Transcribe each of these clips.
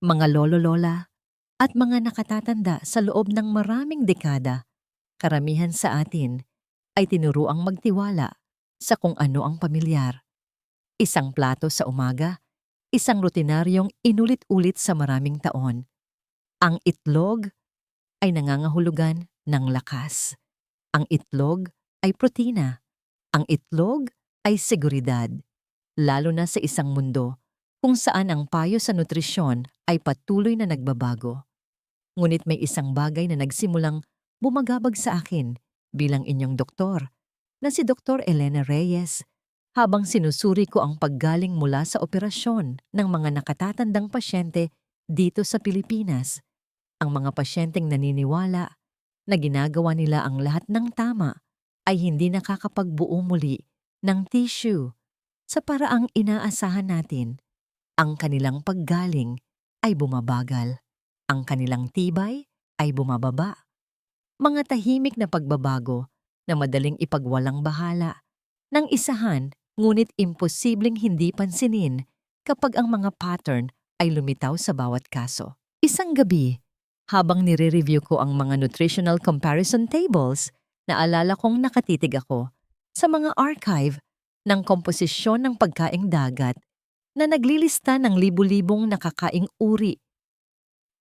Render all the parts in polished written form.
Mga lolo-lola at mga nakatatanda sa loob ng maraming dekada, karamihan sa atin ay tinuruang magtiwala sa kung ano ang pamilyar. Isang plato sa umaga, isang rutinaryong inulit-ulit sa maraming taon. Ang itlog ay nangangahulugan ng lakas. Ang itlog ay protina. Ang itlog ay seguridad. Lalo na sa isang mundo kung saan ang payo sa nutrisyon ay patuloy na nagbabago. Ngunit may isang bagay na nagsimulang bumagabag sa akin bilang inyong doktor, na si Dr. Elena Reyes, habang sinusuri ko ang paggaling mula sa operasyon ng mga nakatatandang pasyente dito sa Pilipinas. Ang mga pasyenteng naniniwala na ginagawa nila ang lahat ng tama ay hindi nakakapagbuo muli ng tissue sa paraang inaasahan natin. Ang kanilang paggaling ay bumabagal. Ang kanilang tibay ay bumababa. Mga tahimik na pagbabago na madaling ipagwalang bahala ng isahan, ngunit imposibleng hindi pansinin kapag ang mga pattern ay lumitaw sa bawat kaso. Isang gabi, habang nire-review ko ang mga nutritional comparison tables, naalala kong nakatitig ako sa mga archive ng komposisyon ng pagkaing dagat na naglilista ng libu-libong nakakaing uri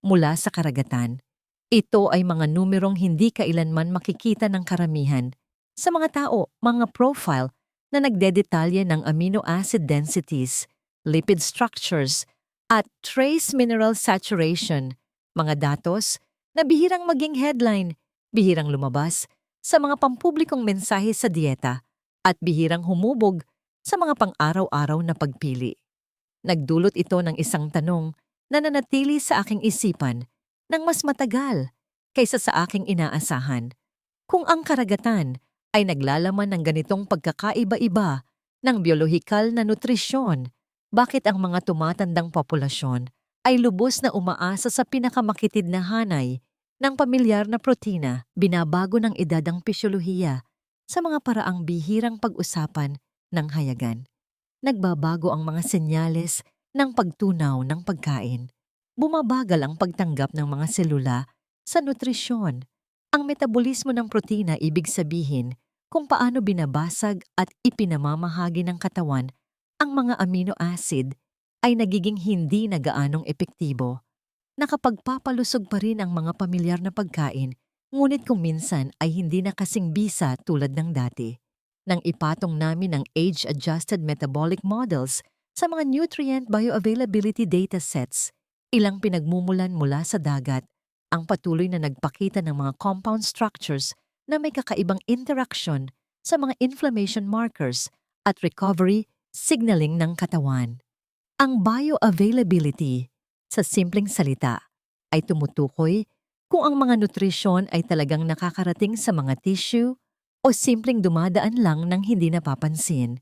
mula sa karagatan. Ito ay mga numerong hindi kailanman makikita ng karamihan sa mga tao, mga profile na nagdedetalye ng amino acid densities, lipid structures, at trace mineral saturation, mga datos na bihirang maging headline, bihirang lumabas sa mga pampublikong mensahe sa dieta, at bihirang humubog sa mga pang-araw-araw na pagpili. Nagdulot ito ng isang tanong na nanatili sa aking isipan ng mas matagal kaysa sa aking inaasahan. Kung ang karagatan ay naglalaman ng ganitong pagkakaiba-iba ng biolohikal na nutrisyon, bakit ang mga tumatandang populasyon ay lubos na umaasa sa pinakamakitid na hanay ng pamilyar na protina, binabago ng edad ang pisyolohiya sa mga paraang bihirang pag-usapan ng hayagan? Nagbabago ang mga senyales ng pagtunaw ng pagkain. Bumabagal ang pagtanggap ng mga selula sa nutrisyon. Ang metabolismo ng protina, ibig sabihin kung paano binabasag at ipinamamahagi ng katawan ang mga amino acid, ay nagiging hindi na gaanong epektibo. Nakapagpapalusog pa rin ang mga pamilyar na pagkain, ngunit kung minsan ay hindi na kasing bisa tulad ng dati. Nang ipatong namin ang age-adjusted metabolic models sa mga nutrient bioavailability datasets, ilang pinagmumulan mula sa dagat, ang patuloy na nagpakita ng mga compound structures na may kakaibang interaction sa mga inflammation markers at recovery signaling ng katawan. Ang bioavailability, sa simpleng salita, ay tumutukoy kung ang mga nutrisyon ay talagang nakakarating sa mga tissue o simpleng dumadaan lang ng hindi napapansin.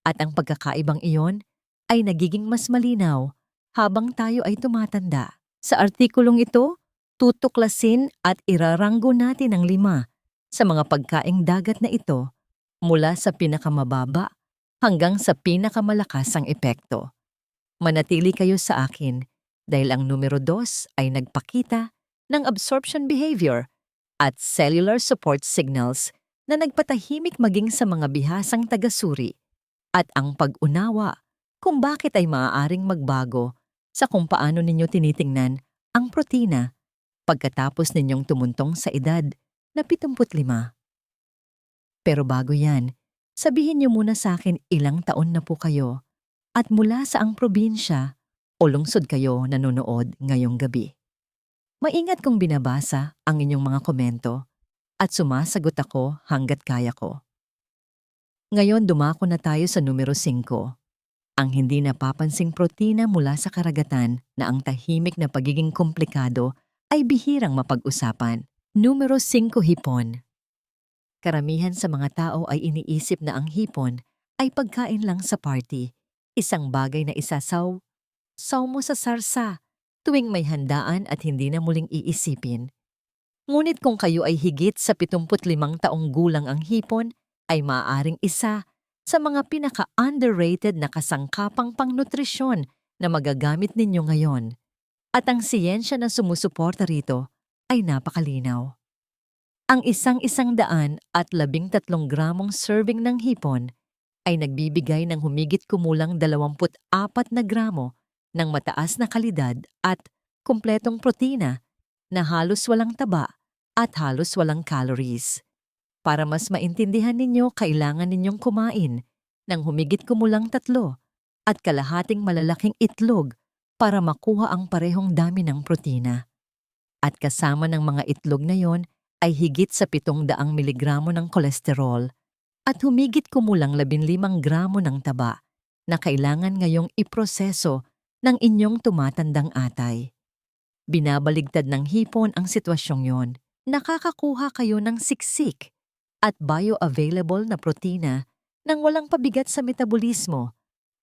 At ang pagkakaibang iyon ay nagiging mas malinaw habang tayo ay tumatanda. Sa artikulong ito, tutuklasin at iraranggo natin ang 5 sa mga pagkaing dagat na ito, mula sa pinakamababa hanggang sa pinakamalakas ang epekto. Manatili kayo sa akin dahil ang numero 2 ay nagpakita ng absorption behavior at cellular support signals na nagpatahimik maging sa mga bihasang tagasuri, at ang pag-unawa kung bakit ay maaaring magbago sa kung paano ninyo tinitingnan ang protina pagkatapos ninyong tumuntong sa edad na 75. Pero bago yan, sabihin niyo muna sa akin ilang taon na po kayo at mula saang probinsya o lungsod kayo nanonood ngayong gabi. Maingat kong binabasa ang inyong mga komento at sumasagot ako hanggat kaya ko. Ngayon dumako na tayo sa numero 5, ang hindi napapansing protina mula sa karagatan na ang tahimik na pagiging komplikado ay bihirang mapag-usapan. Numero 5, hipon. Karamihan sa mga tao ay iniisip na ang hipon ay pagkain lang sa party, isang bagay na isasaw mo sa sarsa tuwing may handaan at hindi na muling iisipin. Ngunit kung kayo ay higit sa 75 taong gulang, ang hipon ay maaaring isa sa mga pinaka-underrated na kasangkapang pangnutrisyon na magagamit ninyo ngayon. At ang siyensya na sumusuporta rito ay napakalinaw. Ang 113 gramong serving ng hipon ay nagbibigay ng humigit kumulang 24 na gramo ng mataas na kalidad at kumpletong protina na halos walang taba at halos walang calories. Para mas maintindihan ninyo, kailangan ninyong kumain ng humigit kumulang 3 at kalahating malalaking itlog para makuha ang parehong dami ng protina. At kasama ng mga itlog na yon ay higit sa 700 miligramo ng kolesterol at humigit kumulang 15 gramo ng taba na kailangan ngayong iproseso ng inyong tumatandang atay. Binabaligtad ng hipon ang sitwasyong yon. Nakakakuha kayo ng siksik at bioavailable na protina nang walang pabigat sa metabolismo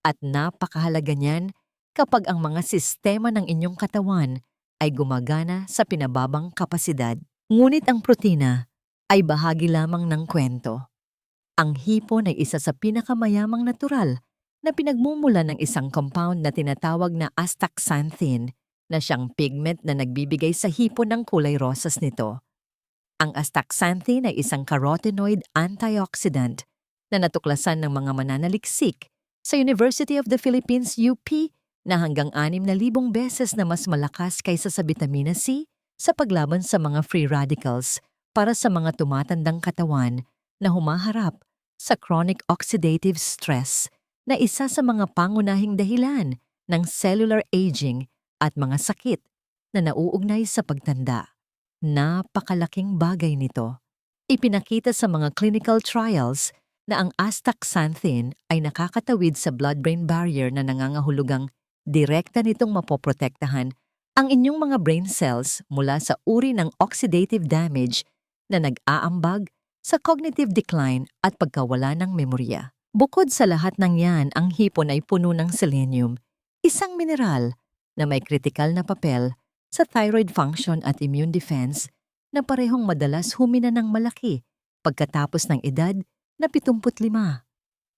at napakahalaga niyan kapag ang mga sistema ng inyong katawan ay gumagana sa pinababang kapasidad. Ngunit ang protina ay bahagi lamang ng kwento. Ang hipon ay isa sa pinakamayamang natural na pinagmumula ng isang compound na tinatawag na astaxanthin na siyang pigment na nagbibigay sa hipon ng kulay rosas nito. Ang astaxanthin ay isang carotenoid antioxidant na natuklasan ng mga mananaliksik sa University of the Philippines UP na hanggang 6,000 beses na mas malakas kaysa sa vitamina C sa paglaban sa mga free radicals para sa mga tumatandang katawan na humaharap sa chronic oxidative stress na isa sa mga pangunahing dahilan ng cellular aging at mga sakit na nauugnay sa pagtanda. Napakalaking bagay nito. Ipinakita sa mga clinical trials na ang astaxanthin ay nakakatawid sa blood-brain barrier na nangangahulugang direkta nitong mapoprotektahan ang inyong mga brain cells mula sa uri ng oxidative damage na nag-aambag sa cognitive decline at pagkawala ng memorya. Bukod sa lahat ng yan, ang hipon ay puno ng selenium, isang mineral na may kritikal na papel sa thyroid function at immune defense na parehong madalas humina ng malaki pagkatapos ng edad na 75.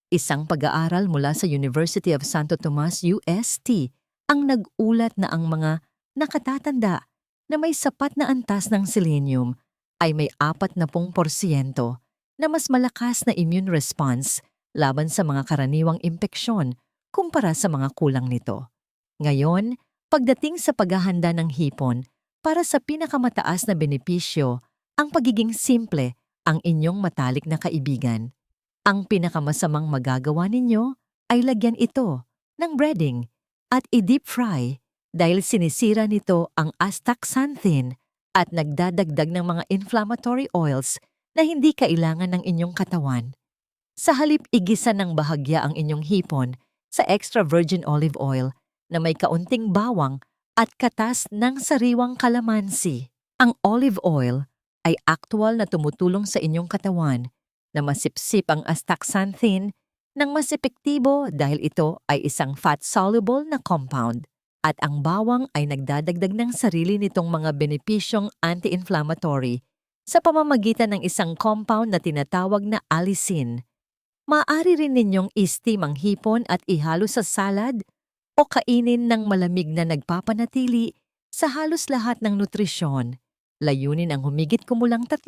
Isang pag-aaral mula sa University of Santo Tomas, UST, ang nag-ulat na ang mga nakatatanda na may sapat na antas ng selenium ay may 40% na mas malakas na immune response laban sa mga karaniwang impeksyon kumpara sa mga kulang nito. Ngayon, pagdating sa paghahanda ng hipon para sa pinakamataas na benepisyo, ang pagiging simple ang inyong matalik na kaibigan. Ang pinakamasamang magagawa ninyo ay lagyan ito ng breading at i-deep fry dahil sinisira nito ang astaxanthin at nagdadagdag ng mga inflammatory oils na hindi kailangan ng inyong katawan. Sa halip igisa ng bahagya ang inyong hipon sa extra virgin olive oil na may kaunting bawang at katas ng sariwang kalamansi. Ang olive oil ay aktwal na tumutulong sa inyong katawan na masipsip ang astaxanthin ng mas epektibo dahil ito ay isang fat-soluble na compound at ang bawang ay nagdadagdag ng sarili nitong mga benepisyong anti-inflammatory sa pamamagitan ng isang compound na tinatawag na allicin. Maaari rin ninyong i-steam ang hipon at ihalo sa salad o kainin ng malamig na nagpapanatili sa halos lahat ng nutrisyon. Layunin ang humigit kumulang 3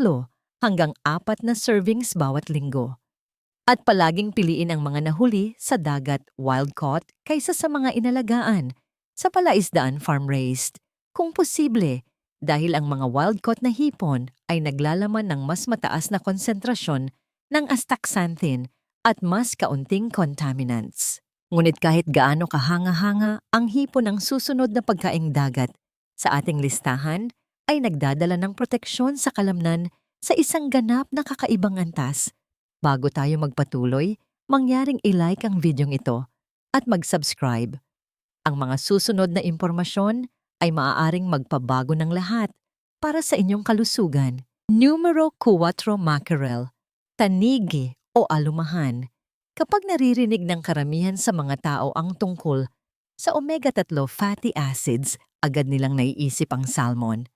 hanggang 4 na servings bawat linggo. At palaging piliin ang mga nahuli sa dagat wild-caught kaysa sa mga inalagaan sa palaisdaan farm-raised. Kung posible, dahil ang mga wild-caught na hipon ay naglalaman ng mas mataas na konsentrasyon ng astaxanthin at mas kaunting contaminants. Ngunit kahit gaano kahanga-hanga ang hipon ng susunod na pagkaing dagat sa ating listahan ay nagdadala ng proteksyon sa kalamnan sa isang ganap na kakaibang antas. Bago tayo magpatuloy, mangyaring i-like ang videong ito at mag-subscribe. Ang mga susunod na impormasyon ay maaaring magpabago ng lahat para sa inyong kalusugan. Numero 4 mackerel, tanigi o alumahan. Kapag naririnig ng karamihan sa mga tao ang tungkol sa omega-3 fatty acids, agad nilang naiisip ang salmon.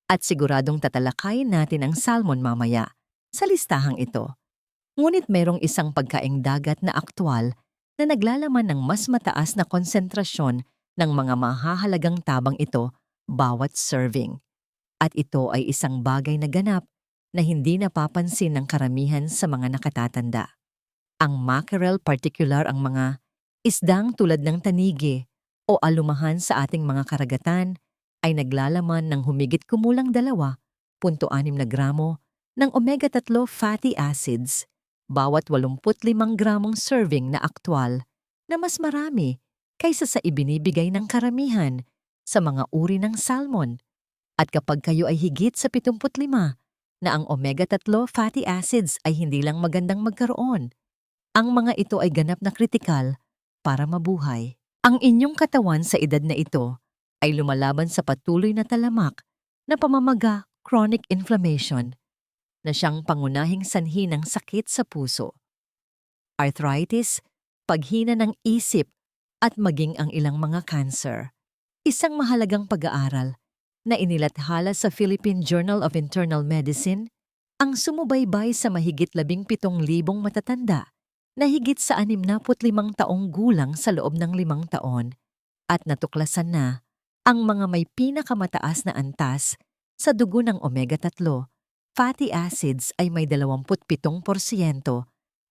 At siguradong tatalakayin natin ang salmon mamaya sa listahang ito. Ngunit mayroong isang pagkaing dagat na aktwal na naglalaman ng mas mataas na konsentrasyon ng mga mahahalagang tabang ito bawat serving. At ito ay isang bagay na ganap na hindi napapansin ng karamihan sa mga nakatatanda. Ang mackerel particular ang mga isdang tulad ng tanigi o alumahan sa ating mga karagatan ay naglalaman ng humigit kumulang 2.6 na gramo ng omega-3 fatty acids bawat 85 gramong serving na aktwal na mas marami kaysa sa ibinibigay ng karamihan sa mga uri ng salmon. At kapag kayo ay higit sa 75 na ang omega-3 fatty acids ay hindi lang magandang magkaroon, ang mga ito ay ganap na kritikal para mabuhay. Ang inyong katawan sa edad na ito ay lumalaban sa patuloy na talamak na pamamaga, chronic inflammation, na siyang pangunahing sanhi ng sakit sa puso, arthritis, paghina ng isip, at maging ang ilang mga cancer. Isang mahalagang pag-aaral na inilathala sa Philippine Journal of Internal Medicine ang sumubaybay sa mahigit 17,000 matatanda na higit sa 65 taong gulang sa loob ng 5 taon at natuklasan na ang mga may pinakamataas na antas sa dugo ng omega-3 fatty acids ay may 27%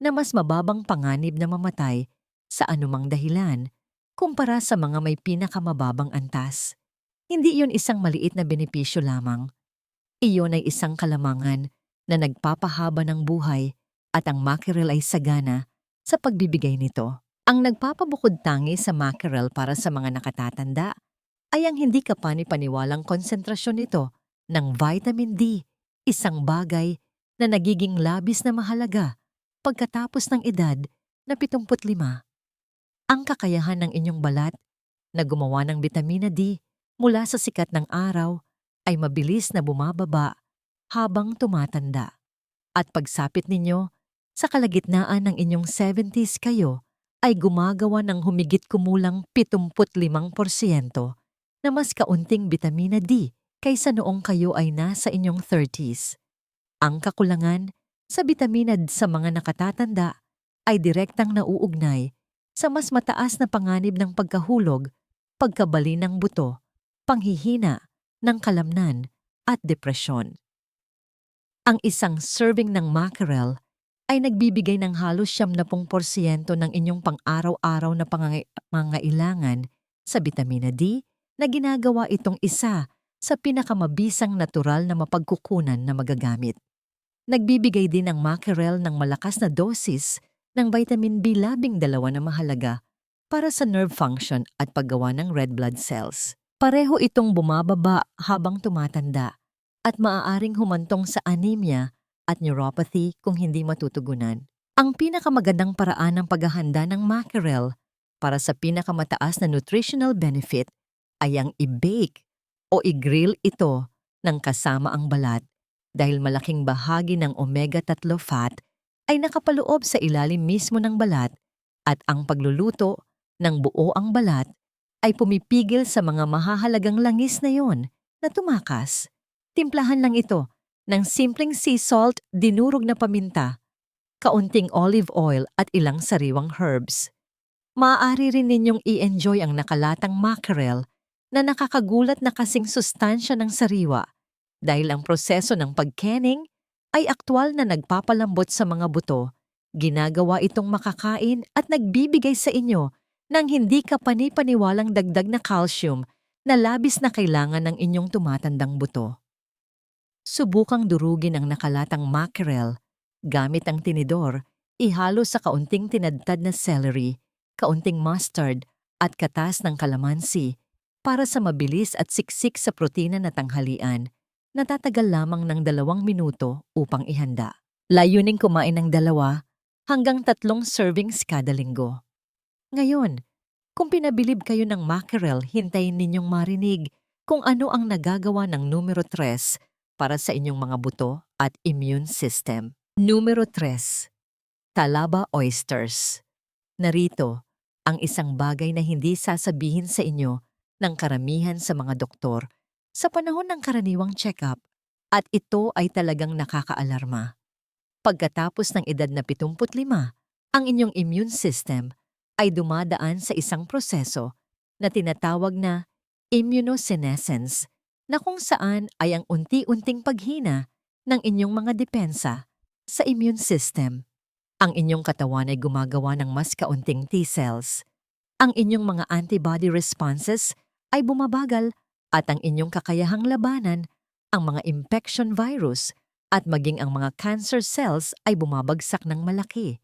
na mas mababang panganib na mamatay sa anumang dahilan kumpara sa mga may pinakamababang antas. Hindi iyon isang maliit na benepisyo lamang. Iyon ay isang kalamangan na nagpapahaba ng buhay at ang mackerel ay sagana sa pagbibigay nito. Ang nagpapabukod-tangi sa mackerel para sa mga nakatatanda ay ang hindi kapani-paniwalang konsentrasyon nito ng vitamin D, isang bagay na nagiging labis na mahalaga pagkatapos ng edad na 75. Ang kakayahan ng inyong balat na gumawa ng bitamina D mula sa sikat ng araw ay mabilis na bumababa habang tumatanda. At pagsapit ninyo sa kalagitnaan ng inyong 70s kayo ay gumagawa ng humigit kumulang 75% na mas kaunting bitamina D kaysa noong kayo ay nasa inyong 30s. Ang kakulangan sa bitamina D sa mga nakatatanda ay direktang nauugnay sa mas mataas na panganib ng pagkahulog, pagkabali ng buto, panghihina ng kalamnan at depresyon. Ang isang serving ng mackerel ay nagbibigay ng halos 70% ng inyong pang-araw-araw na pangangailangan sa bitamina D na ginagawa itong isa sa pinakamabisang natural na mapagkukunan na magagamit. Nagbibigay din ang mackerel ng malakas na dosis ng vitamin B12 na mahalaga para sa nerve function at paggawa ng red blood cells. Pareho itong bumababa habang tumatanda at maaaring humantong sa anemia at neuropathy kung hindi matutugunan. Ang pinakamagandang paraan ng paghahanda ng mackerel para sa pinakamataas na nutritional benefit ay ang i-bake o i-grill ito ng kasama ang balat dahil malaking bahagi ng omega-3 fat ay nakapaloob sa ilalim mismo ng balat at ang pagluluto ng buo ang balat ay pumipigil sa mga mahahalagang langis na yon na tumakas. Timplahan lang ito ng simpleng sea salt, dinurog na paminta, kaunting olive oil at ilang sariwang herbs. Maaari rin ninyong i-enjoy ang nakalatang mackerel na nakakagulat na kasing sustansya ng sariwa dahil ang proseso ng pagkening ay aktwal na nagpapalambot sa mga buto, ginagawa itong makakain at nagbibigay sa inyo ng hindi kapani-paniwalang dagdag na calcium na labis na kailangan ng inyong tumatandang buto. Subukang durugin ang nakalatang mackerel gamit ang tinidor, ihalo sa kaunting tinadtad na celery, kaunting mustard at katas ng kalamansi para sa mabilis at siksik sa protina na tanghalian. Natatagal lamang ng 2 minuto upang ihanda. Layuning kumain ng 2 hanggang 3 servings kada linggo. Ngayon, kung pinabilib kayo ng mackerel, hintayin ninyong marinig kung ano ang nagagawa ng numero 3 para sa inyong mga buto at immune system. Numero 3. Talaba oysters. Narito ang isang bagay na hindi sasabihin sa inyo ng karamihan sa mga doktor sa panahon ng karaniwang check-up at ito ay talagang nakakaalarma. Pagkatapos ng edad na 75, ang inyong immune system ay dumadaan sa isang proseso na tinatawag na immunosenescence, na kung saan ay ang unti-unting paghina ng inyong mga depensa sa immune system. Ang inyong katawan ay gumagawa ng mas kaunting T-cells. Ang inyong mga antibody responses ay bumabagal at ang inyong kakayahang labanan ang mga infection virus at maging ang mga cancer cells ay bumabagsak ng malaki.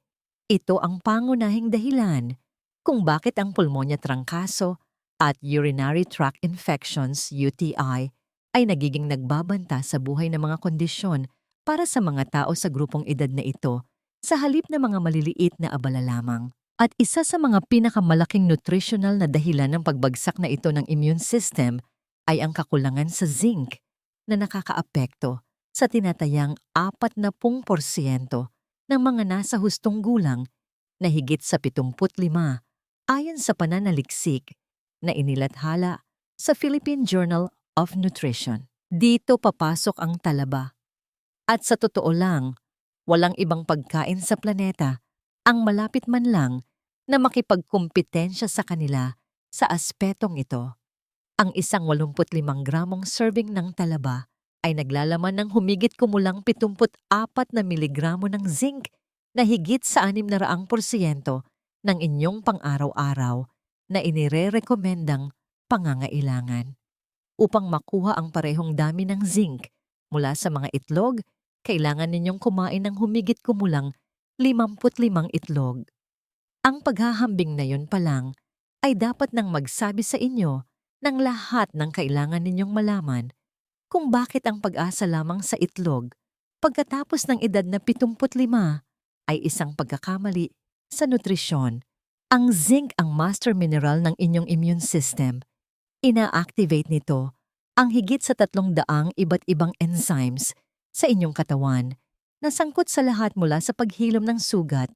Ito ang pangunahing dahilan kung bakit ang pulmonya trangkaso at urinary tract infections UTI ay nagiging nagbabanta sa buhay ng mga kondisyon para sa mga tao sa grupong edad na ito sa halip na mga maliliit na abala lamang. At isa sa mga pinakamalaking nutritional na dahilan ng pagbagsak na ito ng immune system ay ang kakulangan sa zinc na nakakaapekto sa tinatayang 40% ng mga nasa hustong gulang na higit sa 75 ayon sa pananaliksik na inilathala sa Philippine Journal of Nutrition. Dito papasok ang talaba. At sa totoo lang, walang ibang pagkain sa planeta ang malapit man lang na makipagkumpetensya sa kanila sa aspetong ito. Ang isang 85 gramong serving ng talaba ay naglalaman ng humigit kumulang 74 na miligramo ng zinc na higit sa 600% ng inyong pang-araw-araw na inire-rekomendang pangangailangan. Upang makuha ang parehong dami ng zinc mula sa mga itlog, kailangan ninyong kumain ng humigit kumulang 55 itlog. Ang paghahambing na yun pa lang ay dapat nang magsabi sa inyo ng lahat ng kailangan ninyong malaman kung bakit ang pag-asa lamang sa itlog pagkatapos ng edad na 75 ay isang pagkakamali sa nutrisyon. Ang zinc ang master mineral ng inyong immune system. Ina-activate nito ang higit sa 300 iba't ibang enzymes sa inyong katawan na sangkot sa lahat mula sa paghilom ng sugat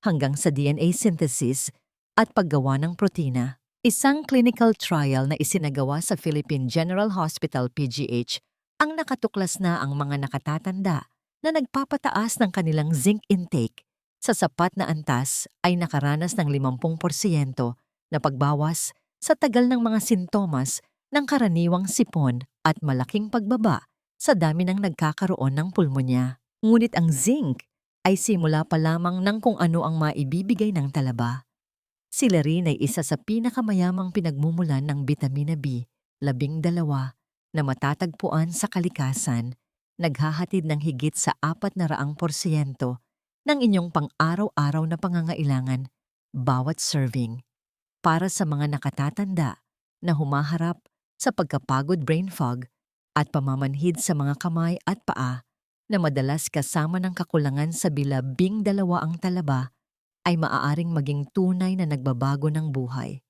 hanggang sa DNA synthesis at paggawa ng protina. Isang clinical trial na isinagawa sa Philippine General Hospital PGH ang nakatuklas na ang mga nakatatanda na nagpapataas ng kanilang zinc intake sa sapat na antas ay nakaranas ng 50% na pagbawas sa tagal ng mga sintomas ng karaniwang sipon at malaking pagbaba sa dami ng nagkakaroon ng pulmonya. Ngunit ang zinc ay simula pa lamang ng kung ano ang maibibigay ng talaba. Sila rin ay isa sa pinakamayamang pinagmumulan ng bitamina B, 12, na matatagpuan sa kalikasan, naghahatid ng higit sa 400% ng inyong pang-araw-araw na pangangailangan bawat serving. Para sa mga nakatatanda na humaharap sa pagkapagod, brain fog at pamamanhid sa mga kamay at paa na madalas kasama ng kakulangan sa bilabing 2 ang talaba, ay maaaring maging tunay na nagbabago ng buhay.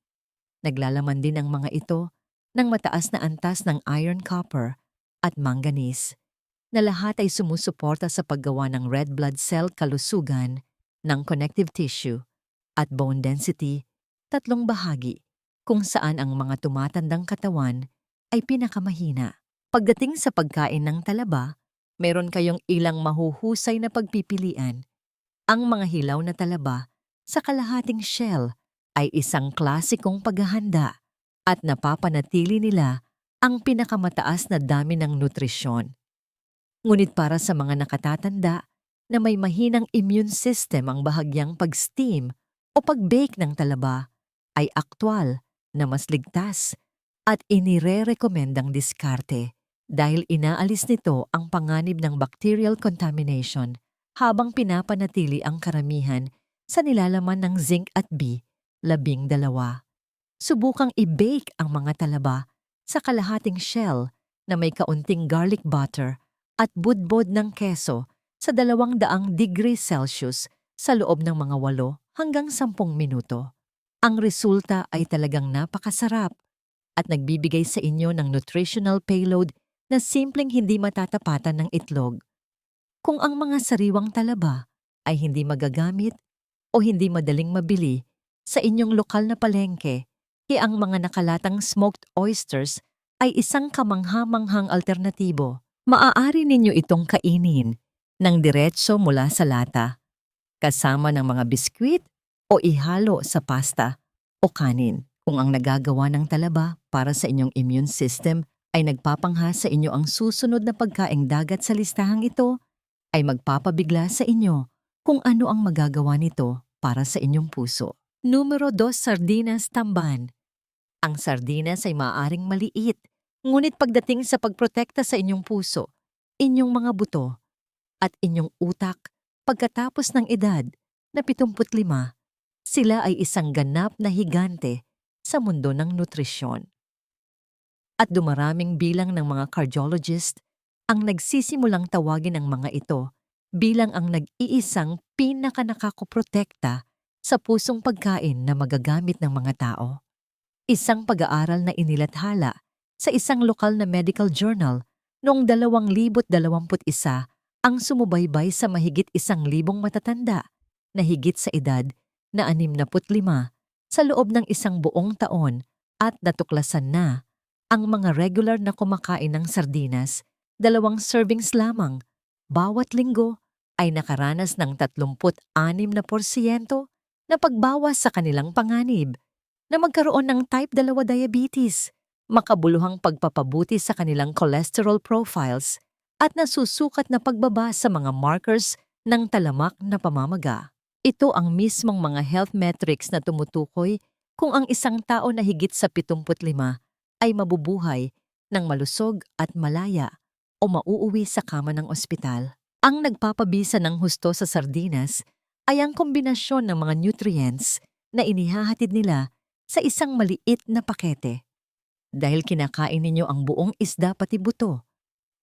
Naglalaman din ang mga ito ng mataas na antas ng iron, copper at manganese, na lahat ay sumusuporta sa paggawa ng red blood cell kalusugan, ng connective tissue at bone density, 3 bahagi kung saan ang mga tumatandang katawan ay pinakamahina. Pagdating sa pagkain ng talaba, meron kayong ilang mahuhusay na pagpipilian. Ang mga hilaw na talaba sa kalahating shell ay isang klasikong paghahanda at napapanatili nila ang pinakamataas na dami ng nutrisyon. Ngunit para sa mga nakatatanda na may mahinang immune system, ang bahagyang pag-steam o pag-bake ng talaba ay aktwal na mas ligtas at inire-rekomendang diskarte dahil inaalis nito ang panganib ng bacterial contamination habang pinapanatili ang karamihan sa nilalaman ng zinc at B12. Subukang i-bake ang mga talaba sa kalahating shell na may kaunting garlic butter at budbod ng keso sa 200 degrees Celsius sa loob ng mga 8 hanggang 10 minuto. Ang resulta ay talagang napakasarap at nagbibigay sa inyo ng nutritional payload na simpleng hindi matatapatan ng itlog. Kung ang mga sariwang talaba ay hindi magagamit o hindi madaling mabili sa inyong lokal na palengke, ang mga nakalatang smoked oysters ay isang kamangha-manghang alternatibo. Maaari ninyo itong kainin ng diretso mula sa lata, kasama ng mga biskwit o ihalo sa pasta o kanin. Kung ang nagagawa ng talaba para sa inyong immune system ay nagpapangha sa inyo, ang susunod na pagkaing dagat sa listahang ito ay magpapabigla sa inyo kung ano ang magagawa nito para sa inyong puso. Numero 2, sardinas tamban. Ang sardinas ay maaaring maliit, ngunit pagdating sa pagprotekta sa inyong puso, inyong mga buto, at inyong utak, pagkatapos ng edad na 75, sila ay isang ganap na higante sa mundo ng nutrisyon. At dumaraming bilang ng mga cardiologist ang nagsisimulang tawagin ang mga ito bilang ang nag-iisang pinakanakakoprotekta sa pusong pagkain na magagamit ng mga tao. Isang pag-aaral na inilathala sa isang lokal na medical journal noong 2021 ang sumubaybay sa mahigit 1,000 matatanda na higit sa edad na 65 sa loob ng isang buong taon, at natuklasan na ang mga regular na kumakain ng sardinas, 2 servings lamang bawat linggo, ay nakaranas ng 36% na pagbawas sa kanilang panganib na magkaroon ng type 2 diabetes, makabuluhang pagpapabuti sa kanilang cholesterol profiles, at nasusukat na pagbaba sa mga markers ng talamak na pamamaga. Ito ang mismong mga health metrics na tumutukoy kung ang isang tao na higit sa 75 ay mabubuhay ng malusog at malaya o mauuwi sa kama ng ospital. Ang nagpapabisa ng husto sa sardinas ay ang kombinasyon ng mga nutrients na inihahatid nila sa isang maliit na pakete. Dahil kinakain ninyo ang buong isda pati buto,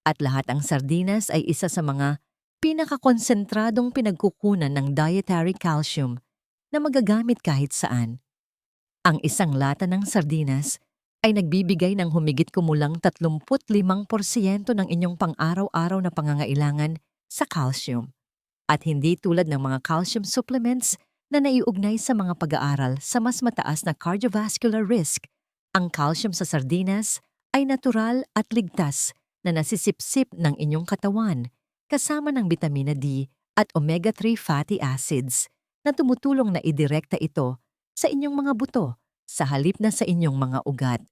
at lahat ang sardinas ay isa sa mga pinakakonsentradong pinagkukunan ng dietary calcium na magagamit kahit saan. Ang isang lata ng sardinas ay nagbibigay ng humigit kumulang 35% ng inyong pang-araw-araw na pangangailangan sa calcium, at hindi tulad ng mga calcium supplements na naiugnay sa mga pag-aaral sa mas mataas na cardiovascular risk. Ang calcium sa sardinas ay natural at ligtas na nasisipsip ng inyong katawan kasama ng bitamina D at omega-3 fatty acids na tumutulong na idirekta ito sa inyong mga buto sa halip na sa inyong mga ugat.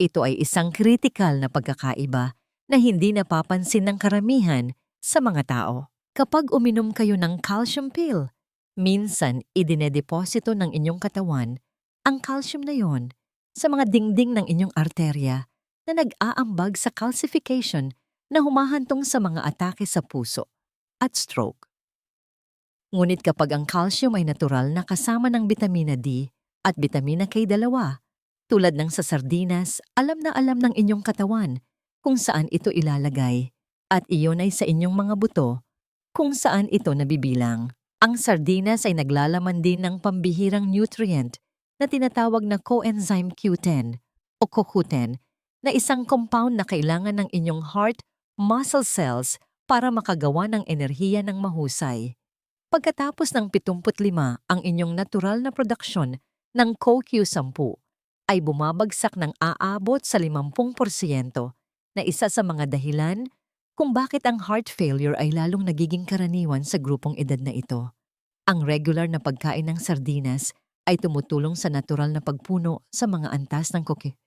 Ito ay isang kritikal na pagkakaiba na hindi napapansin ng karamihan sa mga tao. Kapag uminom kayo ng calcium pill, minsan idinedeposito ng inyong katawan ang calcium na yon sa mga dingding ng inyong arterya na nag-aambag sa calcification na humahantong sa mga atake sa puso at stroke. Ngunit kapag ang calcium ay natural na kasama ng bitamina D at bitamina K2, tulad ng sa sardinas, alam na alam ng inyong katawan kung saan ito ilalagay, at iyon ay sa inyong mga buto kung saan ito nabibilang. Ang sardinas ay naglalaman din ng pambihirang nutrient na tinatawag na coenzyme Q10 o CoQ10, na isang compound na kailangan ng inyong heart muscle cells para makagawa ng enerhiya ng mahusay. Pagkatapos ng 75, ang inyong natural na produksyon ng CoQ10 ay bumabagsak ng aabot sa 50%, na isa sa mga dahilan kung bakit ang heart failure ay lalong nagiging karaniwan sa grupong edad na ito. Ang regular na pagkain ng sardinas ay tumutulong sa natural na pagpuno sa mga antas ng koke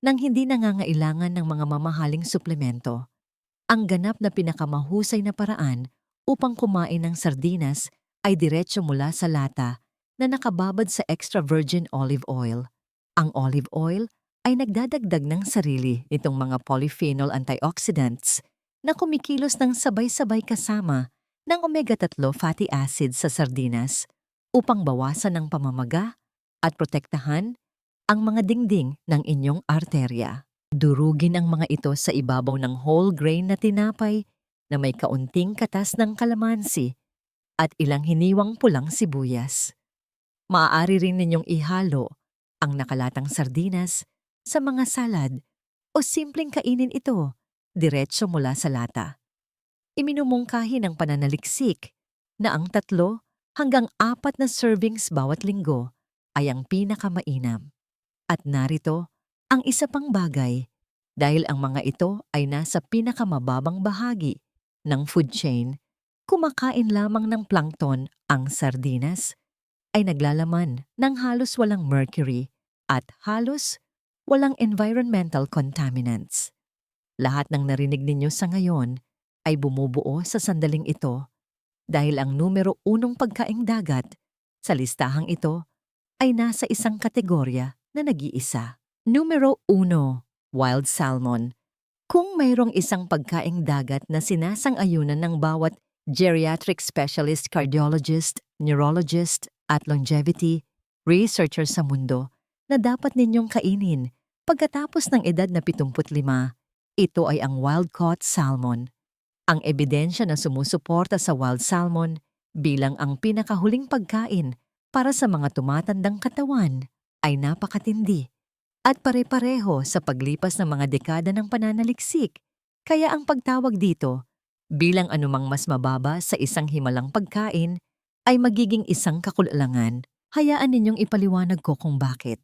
nang hindi nangangailangan ng mga mamahaling suplemento. Ang ganap na pinakamahusay na paraan upang kumain ng sardinas ay diretso mula sa lata na nakababad sa extra virgin olive oil. Ang olive oil ay nagdadagdag ng sarili nitong mga polyphenol antioxidants na kumikilos ng sabay-sabay kasama ng omega-3 fatty acids sa sardinas upang bawasan ang pamamaga at protektahan ang mga dingding ng inyong arterya. Durugin ang mga ito sa ibabaw ng whole grain na tinapay na may kaunting katas ng kalamansi at ilang hiniwang pulang sibuyas. Maaari rin ninyong ihalo ang nakalatang sardinas sa mga salad o simpleng kainin ito diretso mula sa lata. Iminumungkahi ng pananaliksik na ang 3 hanggang 4 na servings bawat linggo ay ang pinakamainam. At narito ang isa pang bagay, dahil ang mga ito ay nasa pinakamababang bahagi ng food chain, kumakain lamang ng plankton. Ang sardinas ay naglalaman ng halos walang mercury at halos walang environmental contaminants. Lahat ng narinig ninyo sa ngayon ay bumubuo sa sandaling ito dahil ang numero 1 pagkaing dagat sa listahang ito ay nasa isang kategorya na nag-iisa. Numero 1, wild salmon. Kung mayroong isang pagkaing dagat na sinasang-ayunan ng bawat geriatric specialist, cardiologist, neurologist at longevity researcher sa mundo na dapat ninyong kainin pagkatapos ng edad na 75, ito ay ang wild-caught salmon. Ang ebidensya na sumusuporta sa wild salmon bilang ang pinakahuling pagkain para sa mga tumatandang katawan ay napakatindi at pare-pareho sa paglipas ng mga dekada ng pananaliksik. Kaya ang pagtawag dito bilang anumang mas mababa sa isang himalang pagkain ay magiging isang kakulalangan. Hayaan ninyong ipaliwanag ko kung bakit.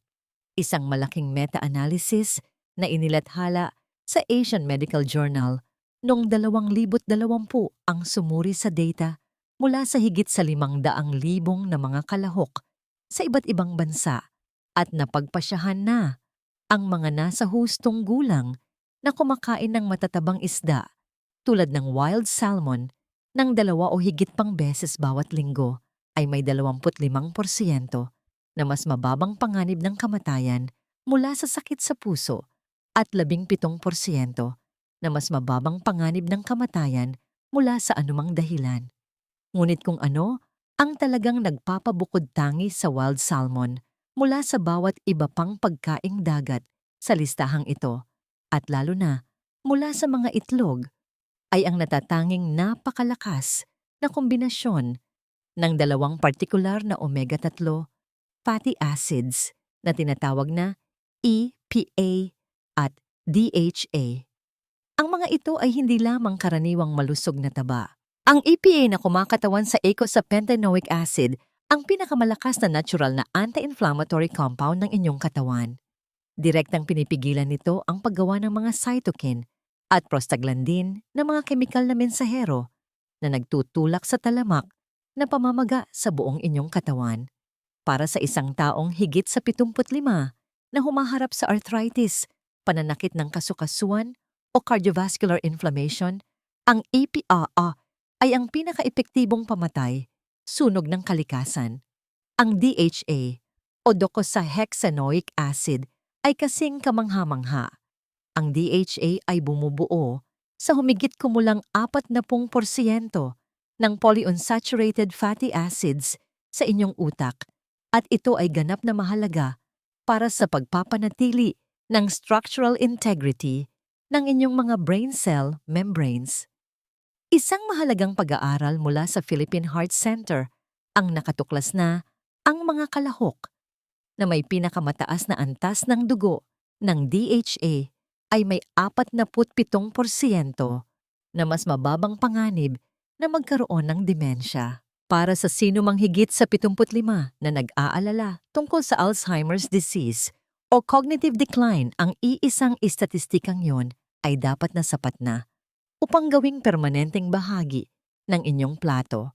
Isang malaking meta-analysis na inilathala sa Asian Medical Journal noong 2020 ang sumuri sa data mula sa higit sa 500,000 na mga kalahok sa iba't ibang bansa at napagpasyahan na ang mga nasa hustong gulang na kumakain ng matatabang isda tulad ng wild salmon ng 2 o higit pang beses bawat linggo ay may 25% na mas mababang panganib ng kamatayan mula sa sakit sa puso at 17% na mas mababang panganib ng kamatayan mula sa anumang dahilan. Ngunit kung ano ang talagang nagpapabukod tangi sa wild salmon mula sa bawat iba pang pagkaing dagat sa listahang ito at lalo na mula sa mga itlog ay ang natatanging napakalakas na kombinasyon ng 2 partikular na omega-3 fatty acids na tinatawag na EPA at DHA. Ang mga ito ay hindi lamang karaniwang malusog na taba. Ang EPA na kumakatawan sa eicosapentaenoic acid ang pinakamalakas na natural na anti-inflammatory compound ng inyong katawan. Direktang pinipigilan nito ang paggawa ng mga cytokine at prostaglandin na mga kemikal na mensahero na nagtutulak sa talamak na pamamaga sa buong inyong katawan. Para sa isang taong higit sa 75 na humaharap sa arthritis, pananakit ng kasukasuan o cardiovascular inflammation, ang EPA ay ang pinaka-epektibong pamatay, sunog ng kalikasan. Ang DHA o docosahexaenoic acid ay kasing kamangha-mangha. Ang DHA ay bumubuo sa humigit kumulang 40% ng polyunsaturated fatty acids sa inyong utak at ito ay ganap na mahalaga para sa pagpapanatili ng structural integrity ng inyong mga brain cell membranes. Isang mahalagang pag-aaral mula sa Philippine Heart Center ang nakatuklas na ang mga kalahok na may pinakamataas na antas ng dugo ng DHA ay may 47% na mas mababang panganib na magkaroon ng demensya. Para sa sino mang higit sa 75 na nag-aalala tungkol sa Alzheimer's disease o cognitive decline, ang iisang istatistikang yon ay dapat na sapat na upang gawing permanenteng bahagi ng inyong plato,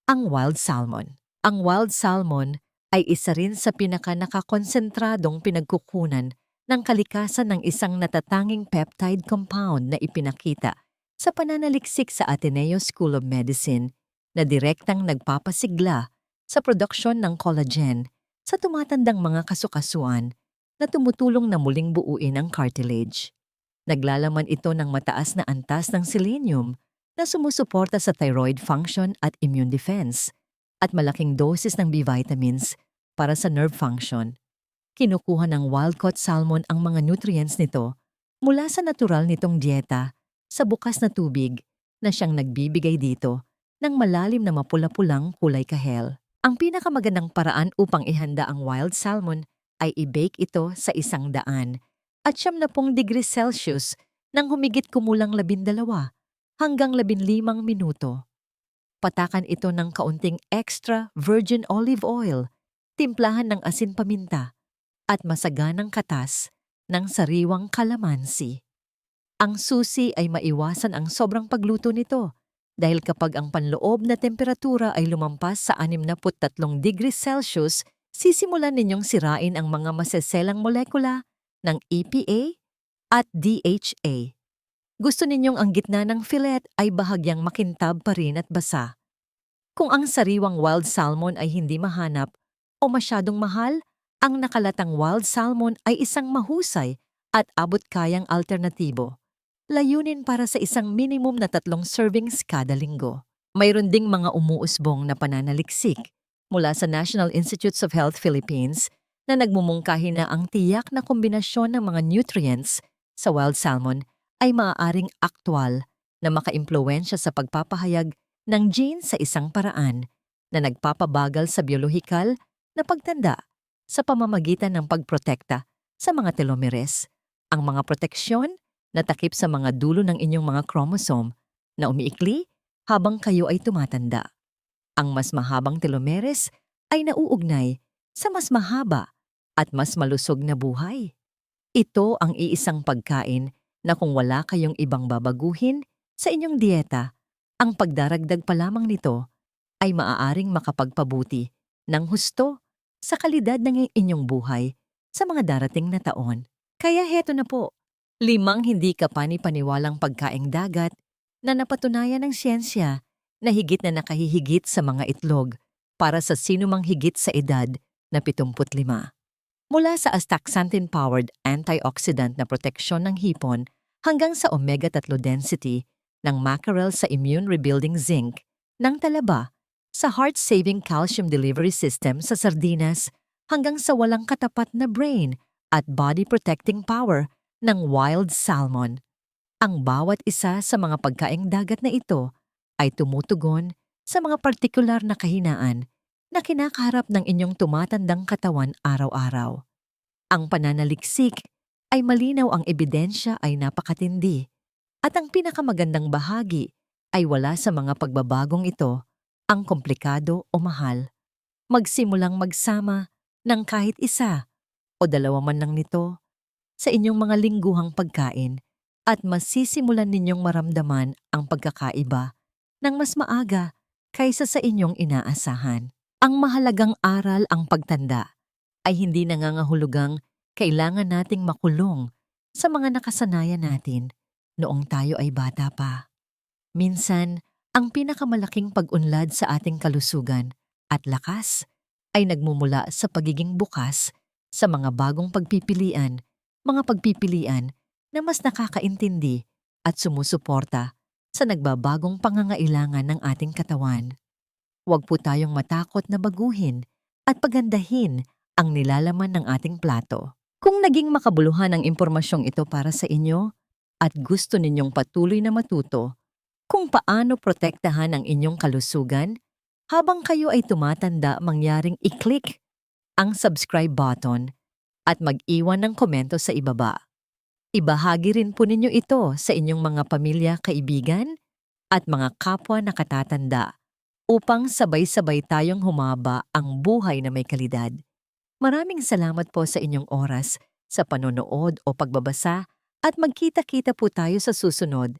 ang wild salmon. Ang wild salmon ay isa rin sa pinaka-nakakonsentradong pinagkukunan ng kalikasan ng isang natatanging peptide compound na ipinakita sa pananaliksik sa Ateneo School of Medicine na direktang nagpapasigla sa produksyon ng collagen sa tumatandang mga kasukasuan na tumutulong na muling buuin ang cartilage. Naglalaman ito ng mataas na antas ng selenium na sumusuporta sa thyroid function at immune defense at malaking dosis ng B vitamins para sa nerve function. Kinukuha ng wild-caught salmon ang mga nutrients nito mula sa natural nitong dieta sa bukas na tubig na siyang nagbibigay dito ng malalim na mapula-pulang kulay kahel. Ang pinakamagandang paraan upang ihanda ang wild salmon ay i-bake ito sa 100 at 70 degrees Celsius ng humigit kumulang 12 hanggang 15 minuto. Patakan ito ng kaunting extra virgin olive oil, timplahan ng asin paminta, at masaganang katas ng sariwang kalamansi. Ang susi ay maiwasan ang sobrang pagluto nito dahil kapag ang panloob na temperatura ay lumampas sa 63 degrees Celsius, sisimulan ninyong sirain ang mga maseselang molekula ng EPA at DHA. Gusto ninyong ang gitna ng fillet ay bahagyang makintab pa rin at basa. Kung ang sariwang wild salmon ay hindi mahanap o masyadong mahal, ang nakalatang wild salmon ay isang mahusay at abot-kayang alternatibo. Layunin para sa isang minimum na 3 servings kada linggo. Mayroon ding mga umuusbong na pananaliksik mula sa National Institutes of Health Philippines na nagmumungkahi na ang tiyak na kombinasyon ng mga nutrients sa wild salmon ay maaaring aktwal na makaimpluwensya sa pagpapahayag ng gene sa isang paraan na nagpapabagal sa biolohikal na pagtanda sa pamamagitan ng pagprotekta sa mga telomeres. Ang mga proteksyon na takip sa mga dulo ng inyong mga chromosome na umiikli habang kayo ay tumatanda. Ang mas mahabang telomeres ay nauugnay sa mas mahaba at mas malusog na buhay. Ito ang iisang pagkain na kung wala kayong ibang babaguhin sa inyong dieta, ang pagdaragdag pa lamang nito ay maaaring makapagpabuti ng husto sa kalidad ng inyong buhay sa mga darating na taon. Kaya heto na po, 5 hindi kapani-paniwalang pagkaing dagat na napatunayan ng siyensya na higit na nakahihigit sa mga itlog para sa sinumang higit sa edad na 75. Mula sa astaxanthin-powered antioxidant na proteksyon ng hipon hanggang sa omega-3 density ng mackerel sa immune-rebuilding zinc ng talaba, sa heart-saving calcium delivery system sa sardinas hanggang sa walang katapat na brain at body-protecting power ng wild salmon. Ang bawat isa sa mga pagkaing dagat na ito ay tumutugon sa mga partikular na kahinaan na kinakaharap ng inyong tumatandang katawan araw-araw. Ang pananaliksik ay malinaw, ang ebidensya ay napakatindi, at ang pinakamagandang bahagi ay wala sa mga pagbabagong ito ang komplikado o mahal. Magsimulang magsama ng kahit isa o 2 man lang nito sa inyong mga lingguhang pagkain at masisimulan ninyong maramdaman ang pagkakaiba ng mas maaga kaysa sa inyong inaasahan. Ang mahalagang aral, ang pagtanda, ay hindi nangangahulugang kailangan nating makulong sa mga nakasanayan natin noong tayo ay bata pa. Minsan, ang pinakamalaking pag-unlad sa ating kalusugan at lakas ay nagmumula sa pagiging bukas sa mga bagong pagpipilian na mas nakakaintindi at sumusuporta sa nagbabagong pangangailangan ng ating katawan. Huwag po tayong matakot na baguhin at pagandahin ang nilalaman ng ating plato. Kung naging makabuluhan ang impormasyong ito para sa inyo at gusto ninyong patuloy na matuto kung paano protektahan ang inyong kalusugan habang kayo ay tumatanda, mangyaring i-click ang subscribe button at mag-iwan ng komento sa ibaba. Ibahagi rin po ninyo ito sa inyong mga pamilya, kaibigan at mga kapwa nakatatanda upang sabay-sabay tayong humaba ang buhay na may kalidad. Maraming salamat po sa inyong oras sa panonood o pagbabasa at magkita-kita po tayo sa susunod